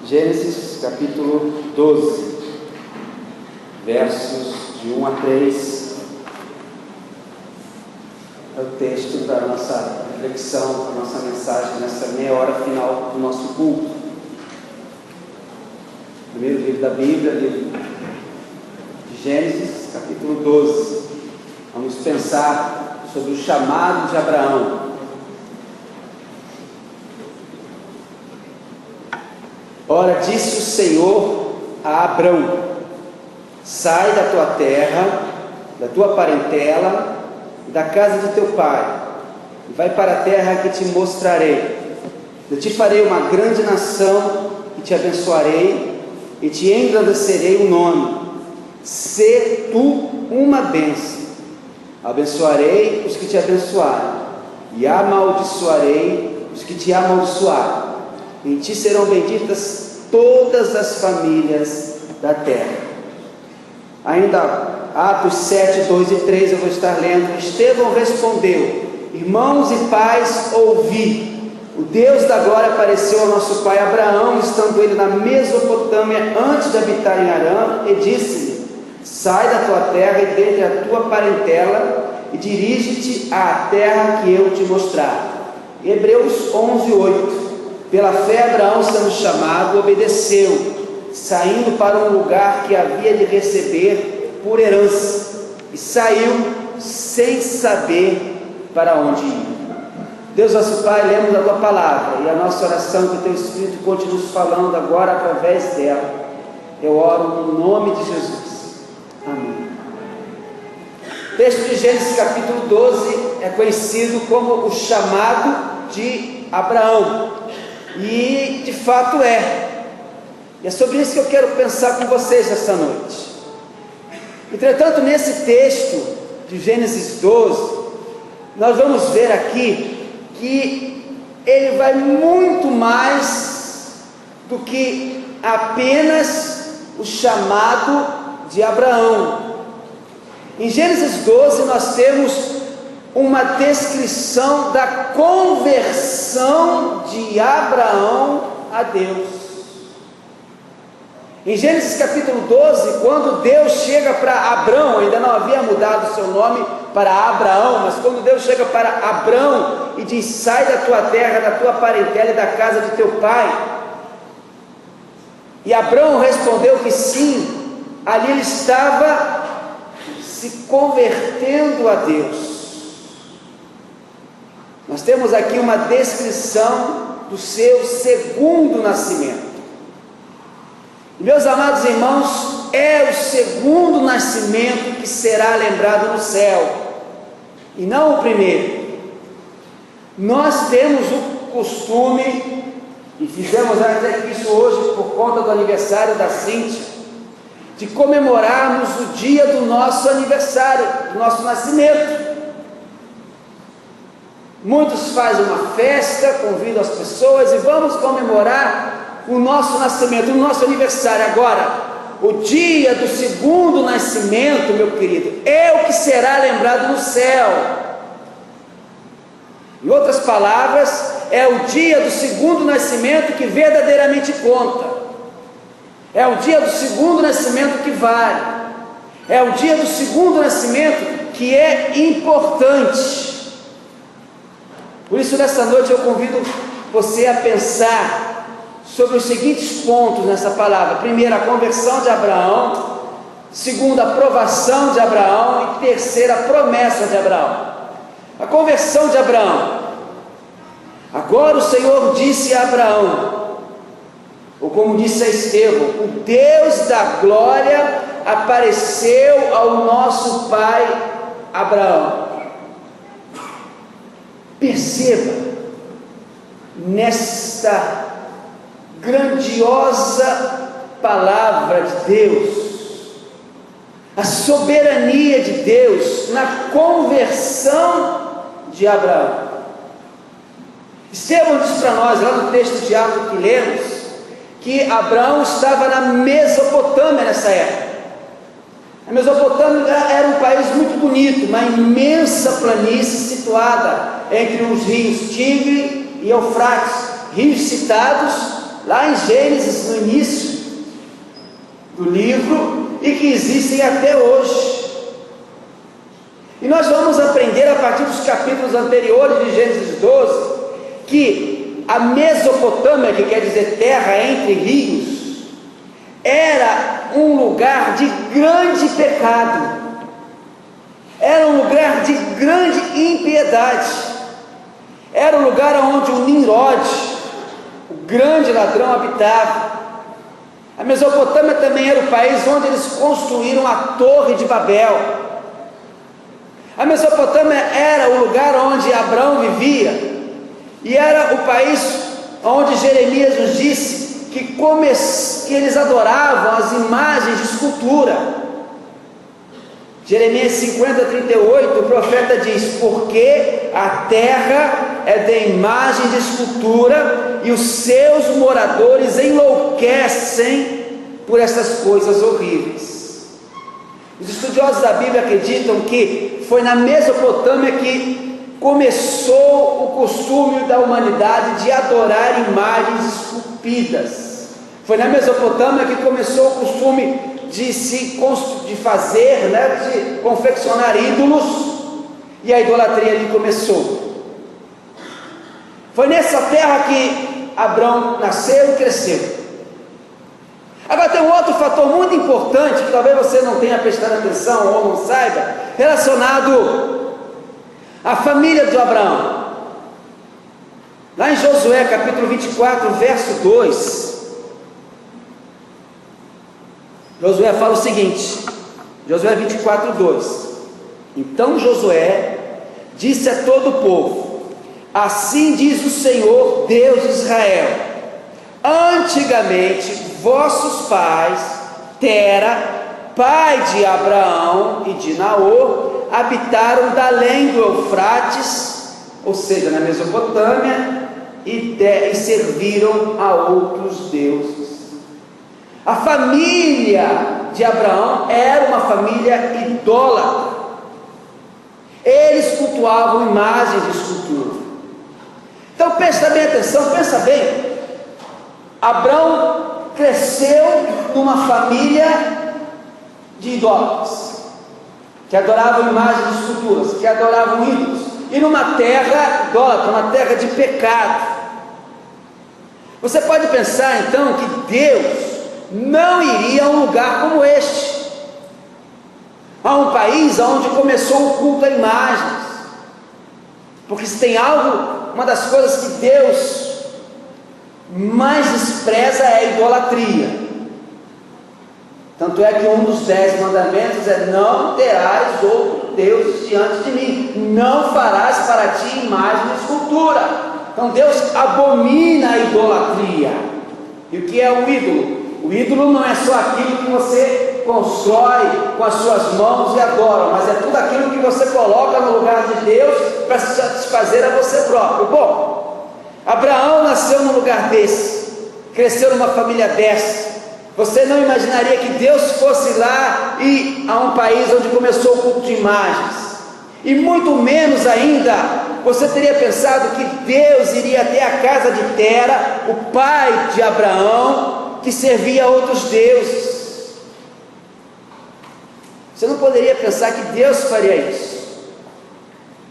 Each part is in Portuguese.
Gênesis capítulo 12, versos de 1 a 3, é o texto da nossa reflexão, da nossa mensagem nessa meia hora final do nosso culto. Primeiro livro da Bíblia, livro de Gênesis, capítulo 12. Vamos pensar sobre o chamado de Abraão. Ora, disse o Senhor a Abrão: sai da tua terra, da tua parentela e da casa de teu pai, e vai para a terra que te mostrarei. Eu te farei uma grande nação, e te abençoarei, e te engrandecerei o nome. Sê tu uma bênção. Abençoarei os que te abençoarem, e amaldiçoarei os que te amaldiçoarem. Em ti serão benditas todas as famílias da terra. Ainda Atos 7, 2 e 3 eu vou estar lendo. Estevão respondeu: irmãos e pais, ouvi. O Deus da glória apareceu ao nosso pai Abraão, estando ele na Mesopotâmia, antes de habitar em Harã, e disse-lhe: sai da tua terra e dentre a tua parentela, e dirige-te à terra que eu te mostrar. Hebreus 11, 8. Pela fé Abraão, sendo chamado, obedeceu, saindo para um lugar que havia de receber por herança, e saiu sem saber para onde ir. Deus nosso Pai, lemos a tua palavra, e a nossa oração que o teu Espírito continue falando agora através dela. Eu oro no nome de Jesus. Amém. O texto de Gênesis capítulo 12 é conhecido como o chamado de Abraão. E de fato é. E é sobre isso que eu quero pensar com vocês esta noite. Entretanto, nesse texto de Gênesis 12, nós vamos ver aqui que ele vai muito mais do que apenas o chamado de Abraão. Em Gênesis 12 nós temos uma descrição da conversão de Abraão a Deus. Em Gênesis capítulo 12, quando Deus chega para Abrão, ainda não havia mudado o seu nome para Abraão, mas quando Deus chega para Abrão e diz: sai da tua terra, da tua parentela e da casa de teu pai, e Abrão respondeu que sim, ali ele estava se convertendo a Deus. Nós temos aqui uma descrição do seu segundo nascimento. Meus amados irmãos, é o segundo nascimento que será lembrado no céu, e não o primeiro. Nós temos o costume, e fizemos até isso hoje por conta do aniversário da Cíntia, de comemorarmos o dia do nosso aniversário, do nosso nascimento. Muitos fazem uma festa, convidam as pessoas e vamos comemorar o nosso nascimento, o nosso aniversário. Agora, o dia do segundo nascimento, meu querido, é o que será lembrado no céu. Em outras palavras, é o dia do segundo nascimento que verdadeiramente conta. É o dia do segundo nascimento que vale. É o dia do segundo nascimento que é importante. Por isso, nessa noite eu convido você a pensar sobre os seguintes pontos nessa palavra. Primeiro, a conversão de Abraão. Segundo, a aprovação de Abraão. E terceira, a promessa de Abraão. A conversão de Abraão. Agora o Senhor disse a Abraão, ou como disse a Estevão: o Deus da glória apareceu ao nosso pai Abraão. Perceba, nesta grandiosa palavra de Deus, a soberania de Deus na conversão de Abraão. Estevão diz para nós, lá no texto de Atos que lemos, que Abraão estava na Mesopotâmia nessa época. A Mesopotâmia era um país muito bonito, uma imensa planície situada entre os rios Tigre e Eufrates, rios citados lá em Gênesis, no início do livro, e que existem até hoje. E nós vamos aprender a partir dos capítulos anteriores de Gênesis 12, que a Mesopotâmia, que quer dizer terra entre rios, era um lugar de grande pecado, era um lugar de grande impiedade, era um lugar onde o Nimrod, o grande ladrão, habitava. A Mesopotâmia também era o país onde eles construíram a Torre de Babel. A Mesopotâmia era o lugar onde Abraão vivia, e era o país onde Jeremias nos disse que eles adoravam as imagens de escultura. Jeremias 50:38, o profeta diz: porque a terra é de imagem de escultura, e os seus moradores enlouquecem por essas coisas horríveis. Os estudiosos da Bíblia acreditam que foi na Mesopotâmia que começou o costume da humanidade de adorar imagens esculpidas. Foi na Mesopotâmia que começou o costume de fazer, de confeccionar ídolos, e a idolatria ali começou. Foi nessa terra que Abraão nasceu e cresceu. Agora tem um outro fator muito importante, que talvez você não tenha prestado atenção ou não saiba, relacionado à família de Abraão. Lá em Josué capítulo 24, verso 2, Josué fala o seguinte, Josué 24, 2: então Josué disse a todo o povo: assim diz o Senhor Deus de Israel, antigamente vossos pais, Tera, pai de Abraão e de Naor, habitaram da além do Eufrates, ou seja, na Mesopotâmia, e serviram a outros deuses. A família de Abraão era uma família idólatra. Eles cultuavam imagens de escultura. Então presta bem atenção, pensa bem. Abraão cresceu numa família de idólatras, que adoravam imagens de esculturas, que adoravam ídolos, e numa terra idólatra, uma terra de pecado. Você pode pensar então que Deus não iria a um lugar como este, a um país onde começou o culto a imagens, porque se tem algo, uma das coisas que Deus mais despreza é a idolatria. Tanto é que um dos 10 mandamentos é: não terás outro Deus diante de mim, não farás para ti imagem de escultura. Então Deus abomina a idolatria. E o que é um ídolo? O ídolo não é só aquilo que você constrói com as suas mãos e adora, mas é tudo aquilo que você coloca no lugar de Deus para satisfazer a você próprio. Bom, Abraão nasceu num lugar desse, cresceu numa família dessa. Você não imaginaria que Deus fosse lá e a um país onde começou o culto de imagens, e muito menos ainda você teria pensado que Deus iria até a casa de Tera, o pai de Abraão, que servia a outros deuses. Você não poderia pensar que Deus faria isso,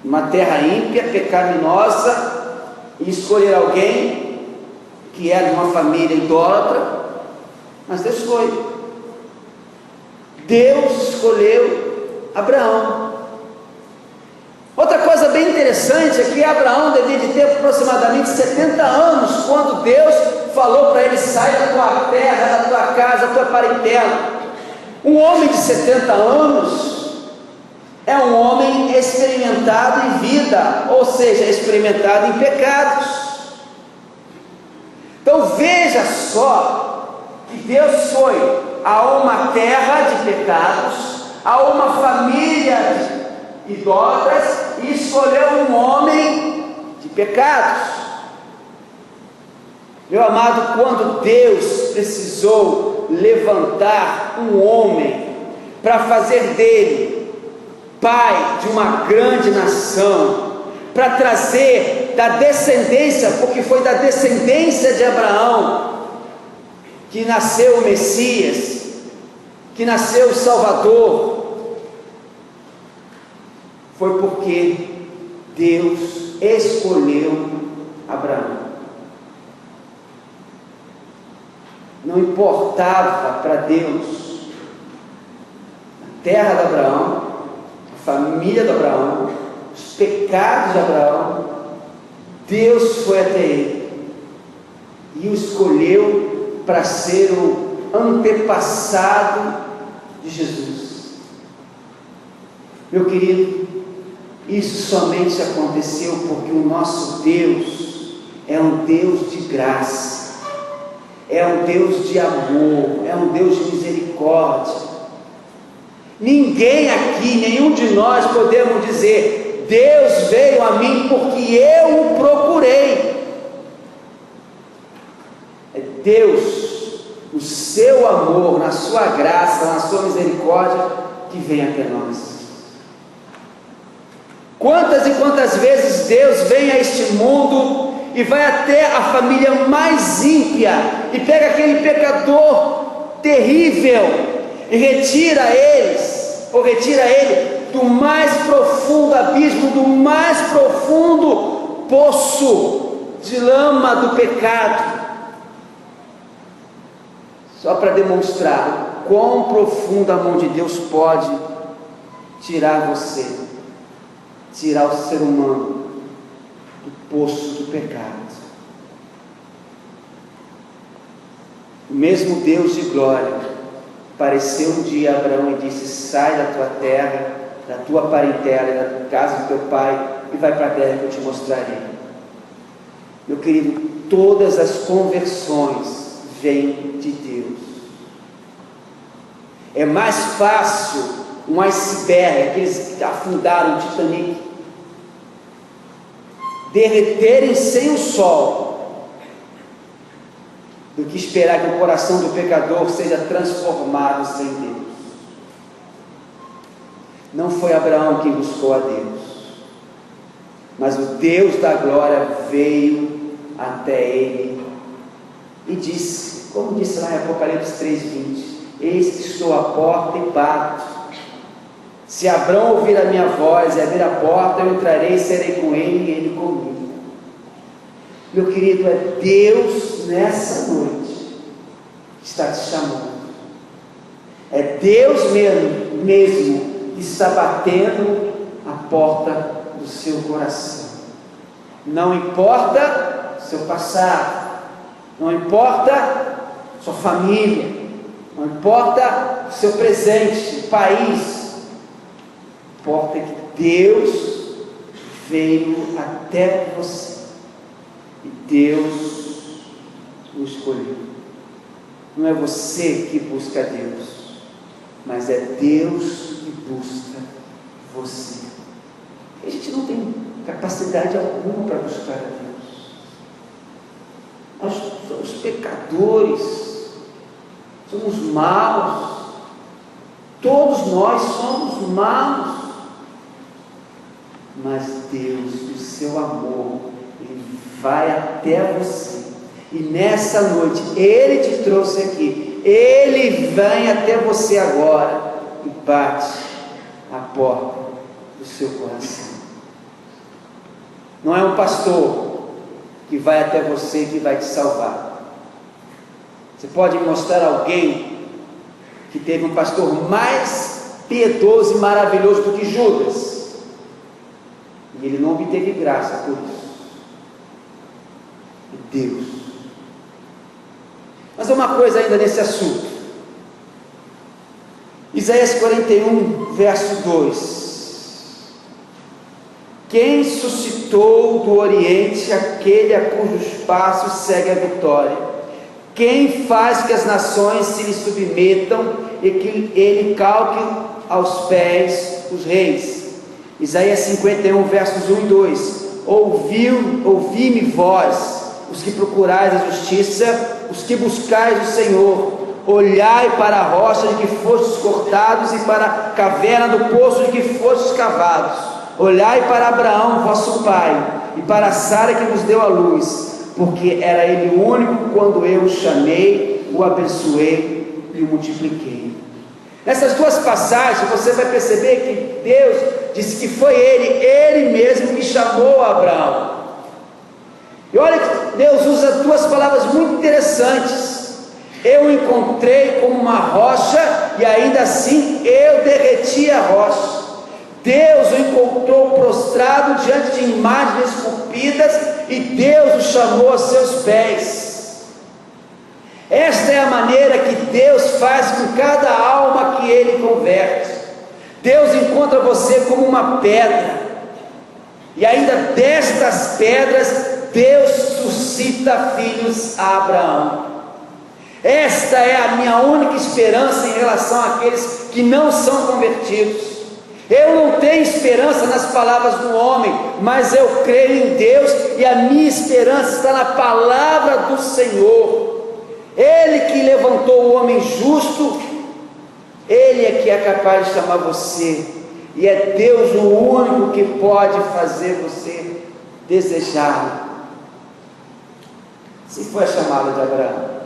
uma terra ímpia, pecaminosa, e escolher alguém que era de uma família idólatra. Mas Deus foi. Deus escolheu Abraão. Outra coisa bem interessante é que Abraão devia de ter aproximadamente 70 anos quando Deus falou para ele: sai da tua terra, da tua casa, da tua parentela. Um homem de 70 anos é um homem experimentado em vida, ou seja, experimentado em pecados. Então veja só que Deus foi a uma terra de pecados, a uma família de idólatras, e escolheu um homem de pecados. Meu amado, quando Deus precisou levantar um homem para fazer dele pai de uma grande nação, para trazer da descendência, porque foi da descendência de Abraão que nasceu o Messias, que nasceu o Salvador, foi porque Deus escolheu Abraão. Não importava para Deus a terra de Abraão, a família de Abraão, os pecados de Abraão. Deus foi até ele e o escolheu para ser o antepassado de Jesus. Meu querido, isso somente aconteceu porque o nosso Deus é um Deus de graça, é um Deus de amor, é um Deus de misericórdia. Ninguém aqui, nenhum de nós podemos dizer: Deus veio a mim porque eu o procurei. É Deus, no seu amor, na sua graça, na sua misericórdia, que vem até nós. Quantas e quantas vezes Deus vem a este mundo e vai até a família mais ímpia e pega aquele pecador terrível e retira eles, ou retira ele do mais profundo abismo, do mais profundo poço de lama do pecado, só para demonstrar quão profunda a mão de Deus pode tirar você, tirar o ser humano do poço do pecado. O mesmo Deus de glória apareceu um dia a Abraão e disse: sai da tua terra, da tua parentela e da casa do teu pai e vai para a terra que eu te mostrarei. Meu querido, todas as conversões vêm de Deus. É mais fácil um iceberg, aqueles que afundaram o Titanic, derreterem sem o sol, do que esperar que o coração do pecador seja transformado sem Deus. Não foi Abraão quem buscou a Deus, mas o Deus da glória veio até ele e disse, como disse lá em Apocalipse 3:20: eis que estou à porta e bato. Se Abraão ouvir a minha voz e abrir a porta, eu entrarei e serei com ele e ele comigo. Meu querido, é Deus nessa noite que está te chamando. É Deus mesmo que está batendo a porta do seu coração. Não importa seu passado, não importa sua família, não importa seu presente, país. Importa que Deus veio até você e Deus o escolheu. Não é você que busca Deus, mas é Deus que busca você. A gente não tem capacidade alguma para buscar a Deus. Nós somos pecadores, somos maus, todos nós somos maus. Mas Deus, o seu amor, Ele vai até você, e nessa noite Ele te trouxe aqui, Ele vem até você agora e bate a porta do seu coração. Não é um pastor que vai até você que vai te salvar. Você pode me mostrar alguém que teve um pastor mais piedoso e maravilhoso do que Judas, e ele não obteve graça por isso? Deus. Mas há uma coisa ainda nesse assunto. Isaías 41, verso 2: quem suscitou do Oriente aquele a cujos passos segue a vitória? Quem faz que as nações se lhe submetam e que ele calque aos pés os reis? Isaías 51, versos 1 e 2: ouvi-me vós, os que procurais a justiça, os que buscais o Senhor, olhai para a rocha de que fostes cortados e para a caverna do poço de que fostes cavados. Olhai para Abraão vosso pai e para Sara que vos deu a luz, porque era ele o único quando eu o chamei, o abençoei e o multipliquei. Nessas duas passagens você vai perceber que Deus disse que foi Ele mesmo que chamou Abraão. E olha que Deus usa duas palavras muito interessantes. Eu o encontrei como uma rocha e ainda assim eu derreti a rocha. Deus o encontrou prostrado diante de imagens esculpidas e Deus o chamou aos seus pés. Esta é a maneira que Deus faz com cada alma que Ele converte. Deus encontra você como uma pedra, e ainda destas pedras Deus suscita filhos a Abraão. Esta é a minha única esperança em relação àqueles que não são convertidos. Eu não tenho esperança nas palavras do homem, mas eu creio em Deus, e a minha esperança está na palavra do Senhor. Ele que levantou o homem justo, Ele é que é capaz de chamar você, e é Deus o único que pode fazer você desejar. Se foi a chamada de Abraão.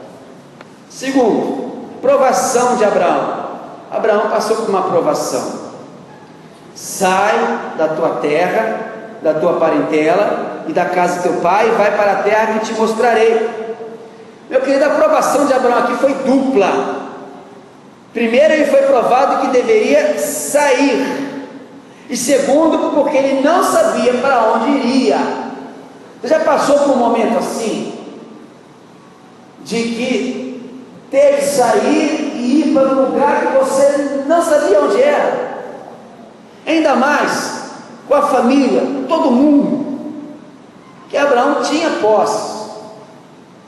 Segundo, provação de Abraão. Abraão passou por uma provação. Sai da tua terra, da tua parentela e da casa de teu pai, e vai para a terra que te mostrarei. Meu querido, a aprovação de Abraão aqui foi dupla. Primeiro, ele foi provado que deveria sair, e segundo, porque ele não sabia para onde iria. Você já passou por um momento assim, de que ter que sair e ir para um lugar que você não sabia onde era? Ainda mais com a família, todo mundo, que Abraão tinha posse.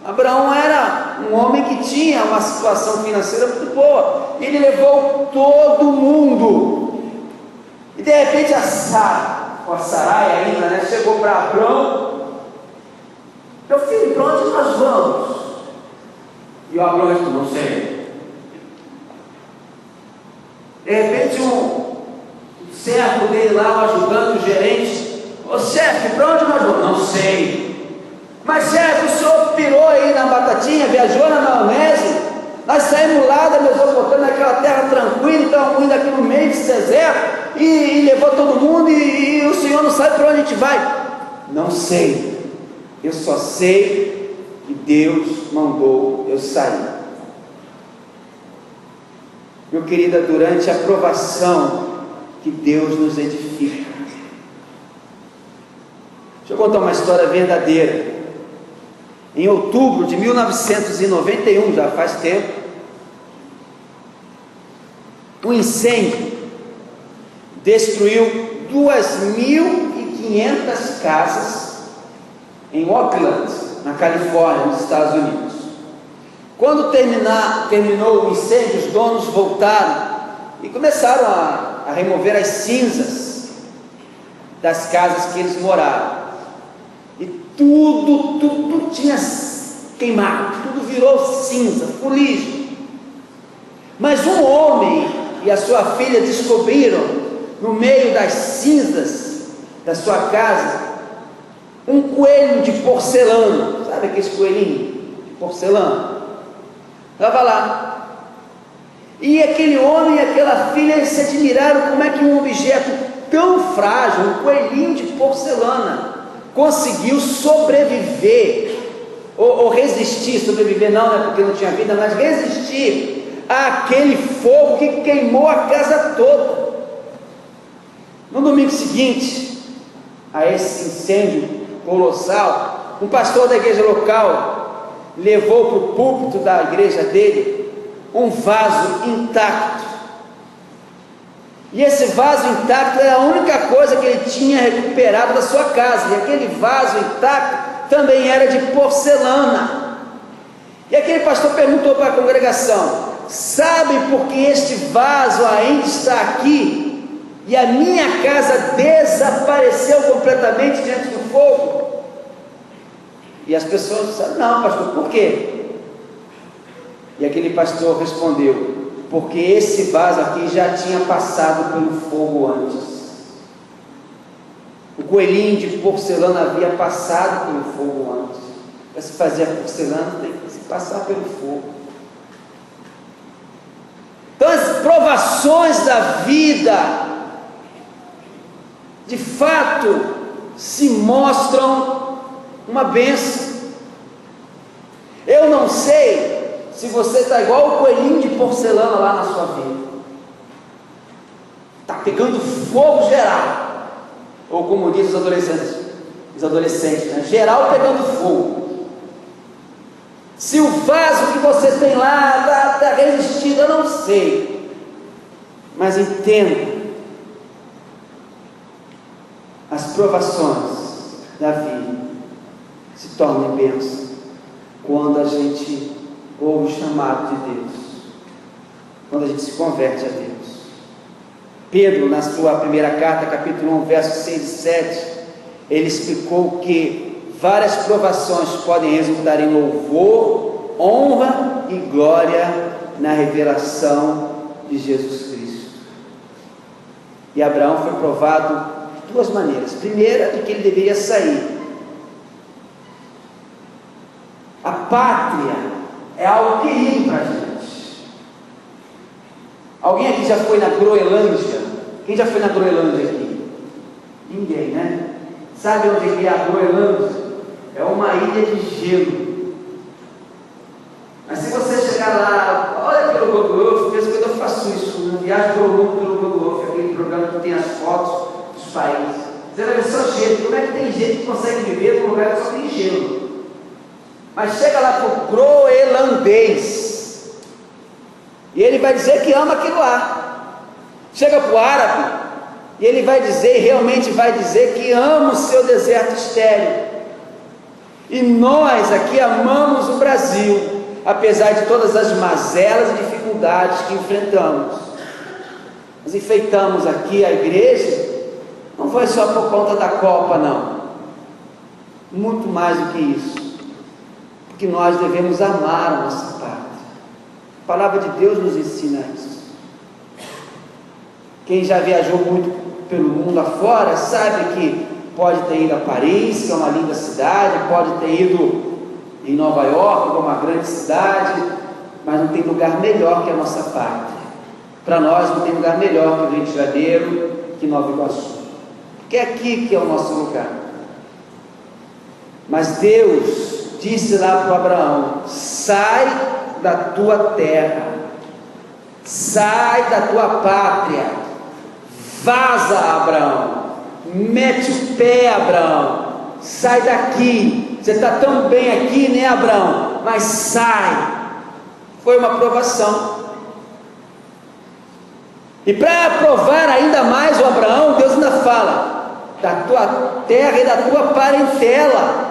Abraão era um homem que tinha uma situação financeira muito boa. Ele levou todo mundo. E de repente a Sarai ainda, né, chegou para Abraão: meu filho, para onde nós vamos? E o Abraão disse: não sei. De repente um servo dele lá, o ajudante, o gerente: ô chefe, para onde nós vamos? Não sei. Mas chefe, o senhor pirou aí na batatinha, viajou na maionese, nós saímos lá da Mesopotâmia, naquela terra tranquila, estamos indo aqui no meio desse deserto, e levou todo mundo, e o senhor não sabe para onde a gente vai? Não sei, eu só sei que Deus mandou eu sair. Meu querido, durante a provação que Deus nos edifica. Deixa eu contar uma história verdadeira. Em outubro de 1991, já faz tempo, um incêndio destruiu 2.500 casas em Oakland, na Califórnia, nos Estados Unidos. Quando terminou o incêndio, os donos voltaram e começaram a remover as cinzas das casas que eles moraram. E tudo tinha queimado, tudo virou cinza, fuligem. Mas um homem e a sua filha descobriram, no meio das cinzas da sua casa, um coelho de porcelana. Sabe aqueles coelhinhos de porcelana? Estava lá. E aquele homem e aquela filha se admiraram como é que um objeto tão frágil, um coelhinho de porcelana, conseguiu sobreviver, ou resistir. Sobreviver não, né, porque não tinha vida, mas resistir àquele fogo que queimou a casa toda. No domingo seguinte a esse incêndio colossal, um pastor da igreja local levou para o púlpito da igreja dele um vaso intacto. E esse vaso intacto era a única coisa que ele tinha recuperado da sua casa. E aquele vaso intacto também era de porcelana. E aquele pastor perguntou para a congregação: sabe por que este vaso ainda está aqui e a minha casa desapareceu completamente diante do fogo? E as pessoas disseram: não, pastor, por quê? E aquele pastor respondeu: porque esse vaso aqui já tinha passado pelo fogo antes. O coelhinho de porcelana havia passado pelo fogo antes. Para se fazer a porcelana tem que se passar pelo fogo. provações da vida, de fato, se mostram uma bênção. Eu não sei se você está igual o coelhinho de porcelana lá na sua vida. Está pegando fogo geral. Ou como dizem os adolescentes, né? Geral pegando fogo. Se o vaso que você tem lá está resistindo, eu não sei. Mas entenda, as provações da vida se tornam bênção quando a gente ouve o chamado de Deus, quando a gente se converte a Deus. Pedro, na sua primeira carta, capítulo 1, versos 6 e 7, ele explicou que várias provações podem resultar em louvor, honra e glória na revelação de Jesus Cristo. E Abraão foi provado de duas maneiras. Primeira, de que ele deveria sair. A pátria é algo querido para a gente. Alguém aqui já foi na Groenlândia? Quem já foi na Groenlândia aqui? Ninguém, né? Sabe onde é a Groenlândia? É uma ilha de gelo. Mas se você chegar lá, olha pelo Google Earth, eu faço isso, né? Viagem pelo mundo pelo Google Earth, aquele programa que tem as fotos dos países. Você vai ver só gelo. Como é que tem gente que consegue viver num lugar que só tem gelo? Mas chega lá para o groenlandês e ele vai dizer que ama aquilo lá. Chega para o árabe e ele vai dizer, realmente vai dizer, que ama o seu deserto estéril. E nós aqui amamos o Brasil, apesar de todas as mazelas e dificuldades que enfrentamos. Nós enfeitamos aqui a igreja, não foi só por conta da Copa, não. Muito mais do que isso. Porque nós devemos amar a nossa pátria. A palavra de Deus nos ensina isso. Quem já viajou muito pelo mundo afora sabe que pode ter ido a Paris, que é uma linda cidade, pode ter ido em Nova York, que é uma grande cidade, mas não tem lugar melhor que a nossa pátria. Para nós não tem lugar melhor que o Rio de Janeiro, que Nova Iguaçu, porque é aqui que é o nosso lugar. Mas Deus disse lá para Abraão: sai da tua terra, sai da tua pátria, vaza, Abraão, mete o pé, Abraão, sai daqui, você está tão bem aqui, né, Abraão, mas sai. Foi uma provação, e para provar ainda mais o Abraão, Deus ainda fala: da tua terra e da tua parentela.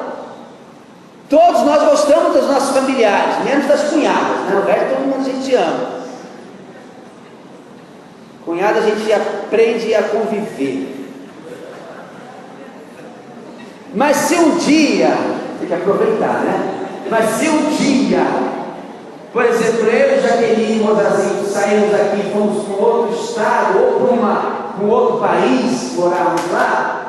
Todos nós gostamos dos nossos familiares, menos das cunhadas, né? O resto todo mundo a gente ama. Cunhada a gente aprende a conviver. Mas se um dia, tem que aproveitar, né? Mas se um dia, por exemplo, eu e Jaqueline Mozazinho saímos daqui e fomos para um outro estado ou para um outro país, morarmos lá,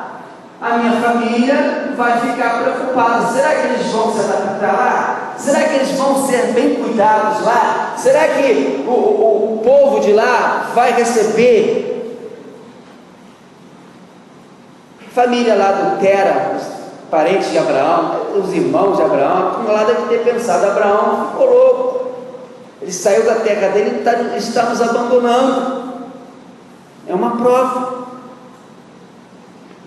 a minha família vai ficar preocupada. Será que eles vão se adaptar lá? Será que eles vão ser bem cuidados lá? Será que o povo de lá vai receber? Família lá do Tera, os parentes de Abraão, os irmãos de Abraão, lá deve ter pensado: Abraão ficou louco, ele saiu da terra dele e está nos abandonando. É uma prova.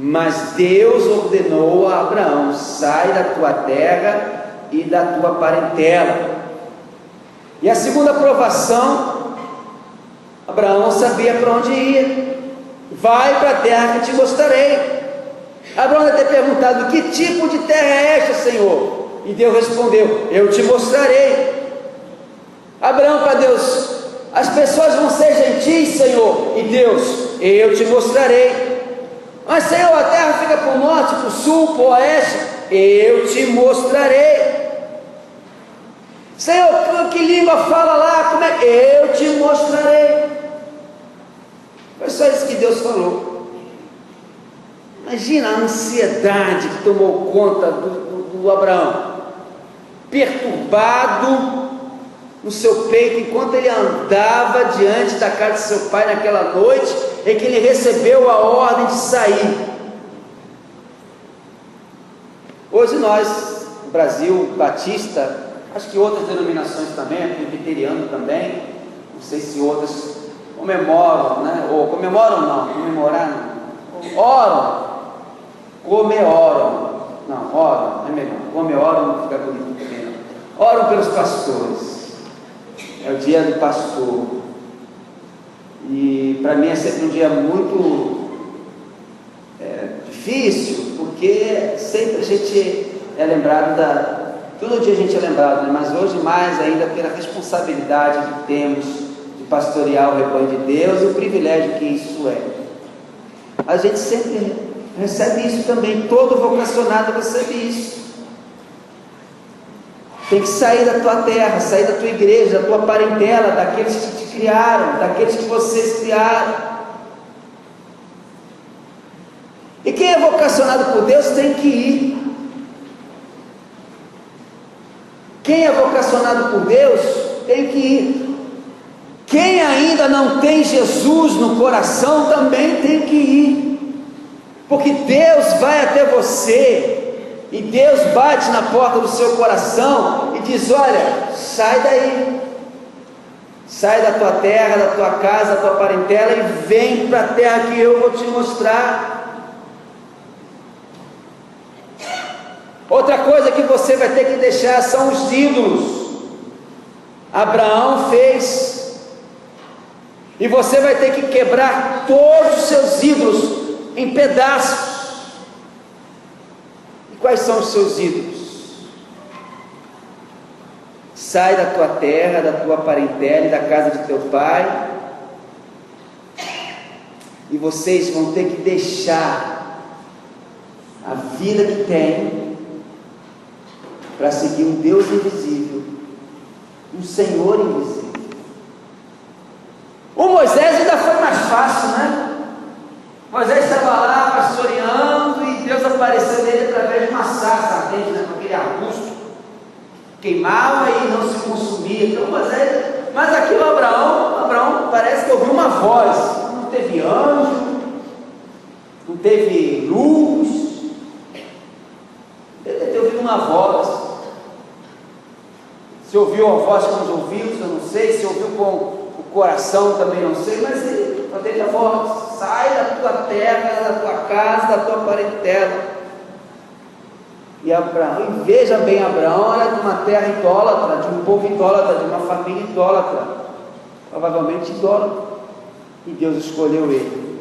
Mas Deus ordenou a Abraão: sai da tua terra e da tua parentela. E a segunda provação, Abraão não sabia para onde ia. Vai para a terra que te mostrarei. Abraão deve ter perguntado: que tipo de terra é esta, Senhor? E Deus respondeu: eu te mostrarei. Abraão para Deus: as pessoas vão ser gentis, Senhor. E Deus: eu te mostrarei. Mas, Senhor, a terra fica para o norte, para o sul, para o oeste. Eu te mostrarei. Senhor, que língua fala lá? Como é? Eu te mostrarei. Foi só isso que Deus falou. Imagina a ansiedade que tomou conta do Abraão. Perturbado, no seu peito, enquanto ele andava diante da casa de seu pai naquela noite, em que ele recebeu a ordem de sair. Hoje nós, no Brasil Batista, acho que outras denominações também, presbiteriano também, não sei se outras comemoram, né? Ou comemoram não, comemorar não, oram, comemoram, não, oram, é melhor, comemoram não fica bonito também não, oram pelos pastores, é o dia do pastor, e para mim é sempre um dia muito difícil, porque sempre a gente é lembrado todo dia a gente é lembrado, né? Mas hoje mais ainda pela responsabilidade que temos de pastorear o rebanho de Deus e o privilégio que isso é. A gente sempre recebe isso também, todo vocacionado recebe isso. Tem que sair da tua terra, sair da tua igreja, da tua parentela, daqueles que te criaram, daqueles que vocês criaram. E quem é vocacionado por Deus tem que ir. Quem é vocacionado por Deus tem que ir. Quem ainda não tem Jesus no coração também tem que ir, porque Deus vai até você, e Deus bate na porta do seu coração e diz: olha, sai daí, sai da tua terra, da tua casa, da tua parentela e vem para a terra que eu vou te mostrar. Outra coisa que você vai ter que deixar são os ídolos. Abraão fez, e você vai ter que quebrar todos os seus ídolos em pedaços. E quais são os seus ídolos? Sai da tua terra, da tua parentela e da casa de teu pai, e vocês vão ter que deixar a vida que tem para seguir um Deus invisível, um Senhor invisível. O Moisés ainda foi mais fácil, né? Moisés estava lá pastoreando e Deus apareceu nele através de uma sarça ardente, né? Com aquele arbusto, queimava e não se consumia. Então Moisés, mas aqui o Abraão parece que ouviu uma voz, não teve anjo, não teve luz, ele ouviu uma voz. Se ouviu a voz com os ouvidos, eu não sei, se ouviu com o coração também não sei, mas ele só teve a voz: sai da tua terra, da tua casa, da tua parentela. E Abraão, e veja bem, Abraão era de uma terra idólatra, de um povo idólatra, de uma família idólatra, provavelmente idólatra, e Deus escolheu ele.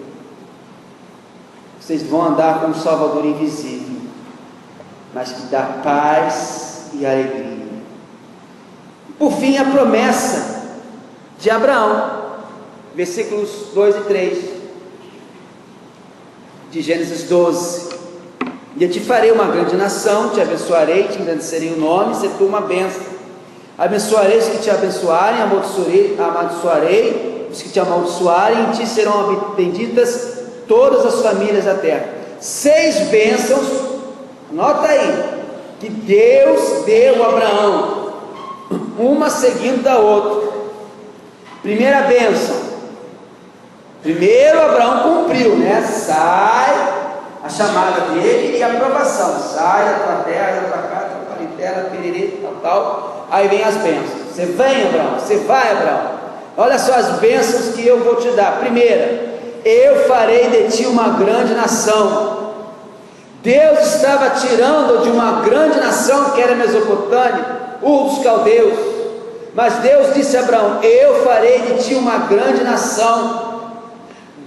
Vocês vão andar com um Salvador invisível, mas que dá paz e alegria. Por fim, a promessa de Abraão, versículos 2 e 3 de Gênesis 12: e eu te farei uma grande nação, te abençoarei, te engrandecerei o nome, se tu uma bênção. Abençoarei os que te abençoarem, amaldiçoarei os que te amaldiçoarem, em ti serão benditas todas as famílias da terra. 6 bênçãos, anota aí, que Deus deu a Abraão, uma seguindo da outra. Primeira bênção, primeiro Abraão cumpriu, né? Sai, a chamada dele e a aprovação: sai da tua terra, da tua casa, da tua parentela, pererê, tal. Aí vem as bênçãos. Você vem, Abraão, você vai, Abraão. Olha só as bênçãos que eu vou te dar. Primeira: eu farei de ti uma grande nação. Deus estava tirando de uma grande nação que era a Mesopotâmia, dos caldeus, mas Deus disse a Abraão: eu farei de ti uma grande nação.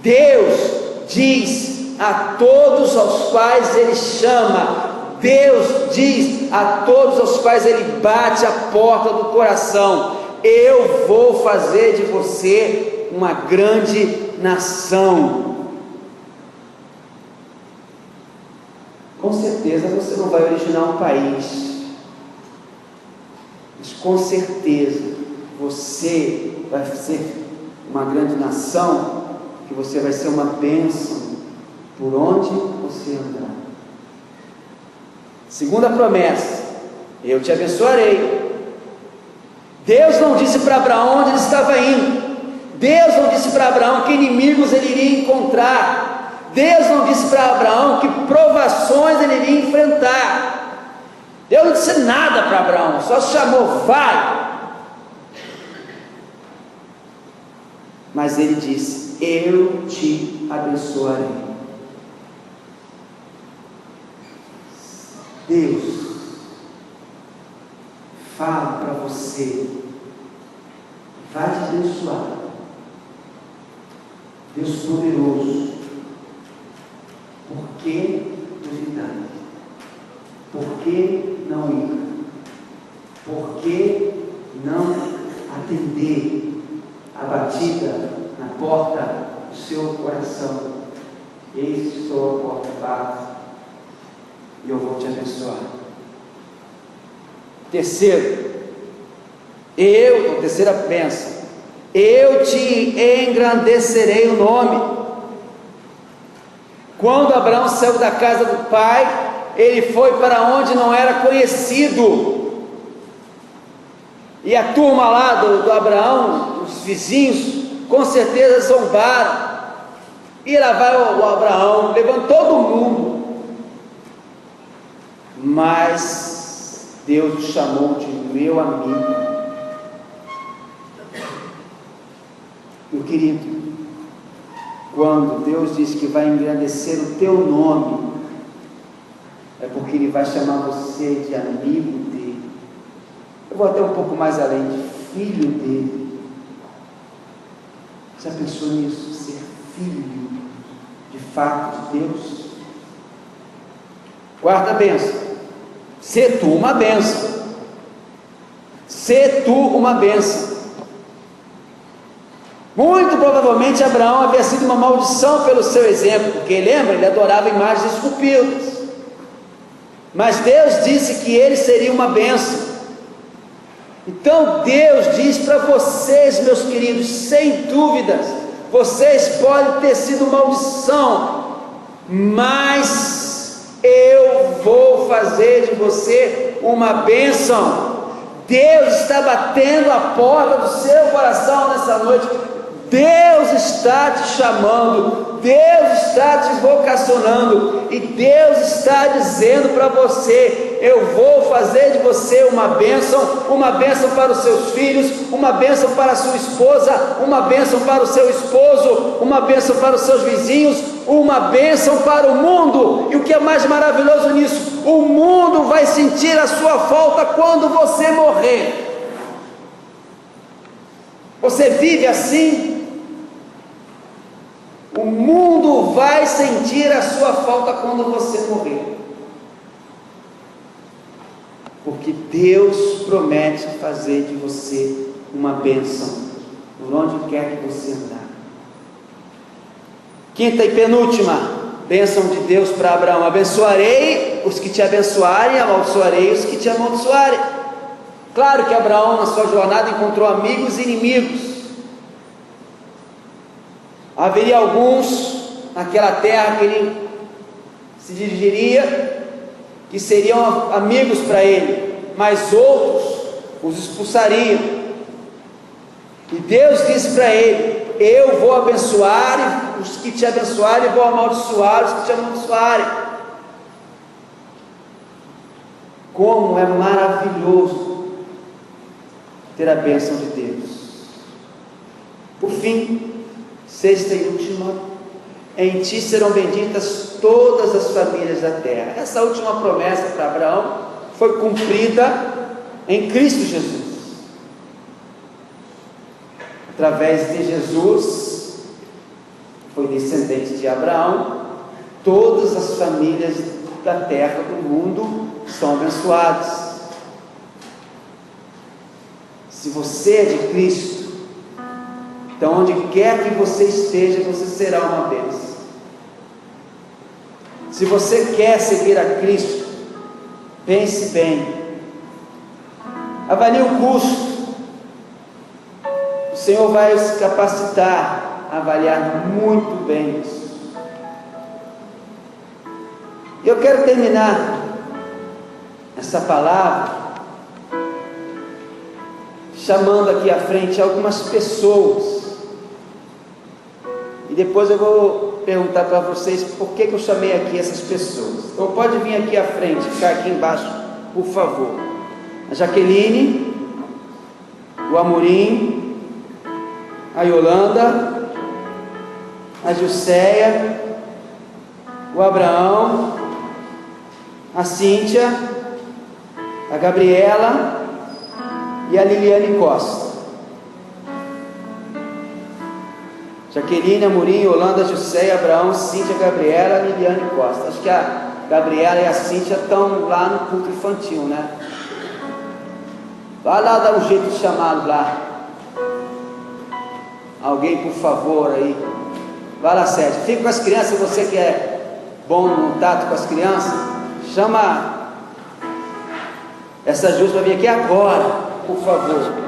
Deus diz a todos aos quais ele chama, Deus diz a todos aos quais ele bate a porta do coração: eu vou fazer de você uma grande nação. Com certeza você não vai originar um país, mas com certeza você vai ser uma grande nação, que você vai ser uma bênção por onde você andar. Segunda promessa: eu te abençoarei. Deus não disse para Abraão onde ele estava indo. Deus não disse para Abraão que inimigos ele iria encontrar. Deus não disse para Abraão que provações ele iria enfrentar. Deus não disse nada para Abraão, só chamou, vai. Mas ele disse: eu te abençoarei. Deus fala para você, vai te abençoar. Deus poderoso. Por que duvidar? Por que não ir? Por que não atender a batida na porta do seu coração? Eis que estou à porta, bato, e eu vou te abençoar. Terceira bênção, eu te engrandecerei o nome. Quando Abraão saiu da casa do pai, ele foi para onde não era conhecido, e a turma lá do Abraão, os vizinhos, com certeza zombaram. E lá vai o Abraão, levando todo mundo, mas Deus o chamou de meu amigo. Meu querido, quando Deus diz que vai engrandecer o teu nome, é porque Ele vai chamar você de amigo dele. Eu vou até um pouco mais além, de filho dele. Já pensou nisso? Ser filho de fato de Deus? Quarta bênção, ser tu uma bênção. Ser tu uma bênção. Muito provavelmente Abraão havia sido uma maldição pelo seu exemplo, porque lembra, ele adorava imagens esculpidas. Mas Deus disse que ele seria uma bênção. Então Deus diz para vocês, meus queridos, sem dúvidas, vocês podem ter sido maldição, mas eu vou fazer de você uma bênção. Deus está batendo a porta do seu coração nessa noite. Deus está te chamando, Deus está te vocacionando, e Deus está dizendo para você: eu vou fazer de você uma bênção para os seus filhos, uma bênção para a sua esposa, uma bênção para o seu esposo, uma bênção para os seus vizinhos, uma bênção para o mundo. E o que é mais maravilhoso nisso? O mundo vai sentir a sua falta quando você morrer. Você vive assim? O mundo vai sentir a sua falta quando você morrer, porque Deus promete fazer de você uma bênção por onde quer que você andar. Quinta e penúltima bênção de Deus para Abraão: abençoarei os que te abençoarem, amaldiçoarei os que te amaldiçoarem. Claro que Abraão, na sua jornada, encontrou amigos e inimigos. Haveria alguns naquela terra que ele se dirigiria, que seriam amigos para ele, mas outros os expulsariam. E Deus disse para ele: eu vou abençoar os que te abençoarem, e vou amaldiçoar os que te amaldiçoarem. Como é maravilhoso ter a bênção de Deus. Por fim, sexta e última: em ti serão benditas todas as famílias da terra. Essa última promessa para Abraão foi cumprida em Cristo Jesus. Através de Jesus, foi descendente de Abraão, todas as famílias da terra, do mundo, são abençoadas. Se você é de Cristo, então onde quer que você esteja, você será uma bênção. Se você quer seguir a Cristo, pense bem, avalie o custo. O Senhor vai se capacitar a avaliar muito bem isso. E eu quero terminar essa palavra chamando aqui à frente algumas pessoas. E depois eu vou perguntar para vocês por que eu chamei aqui essas pessoas. Então pode vir aqui à frente, ficar aqui embaixo, por favor. A Jaqueline, o Amorim, a Yolanda, a Jusceia, o Abraão, a Cíntia, a Gabriela e a Liliane Costa. Jaqueline, Amorim, Yolanda, Jusceia, Abraão, Cíntia, Gabriela, Liliane Costa. Acho que a Gabriela e a Cíntia estão lá no culto infantil, né? Vai lá dar um jeito de chamá-los lá. Alguém, por favor, aí. Vai lá, Sérgio. Fica com as crianças, você que é bom no tato com as crianças. Chama essa Júlia para vir aqui agora, por favor.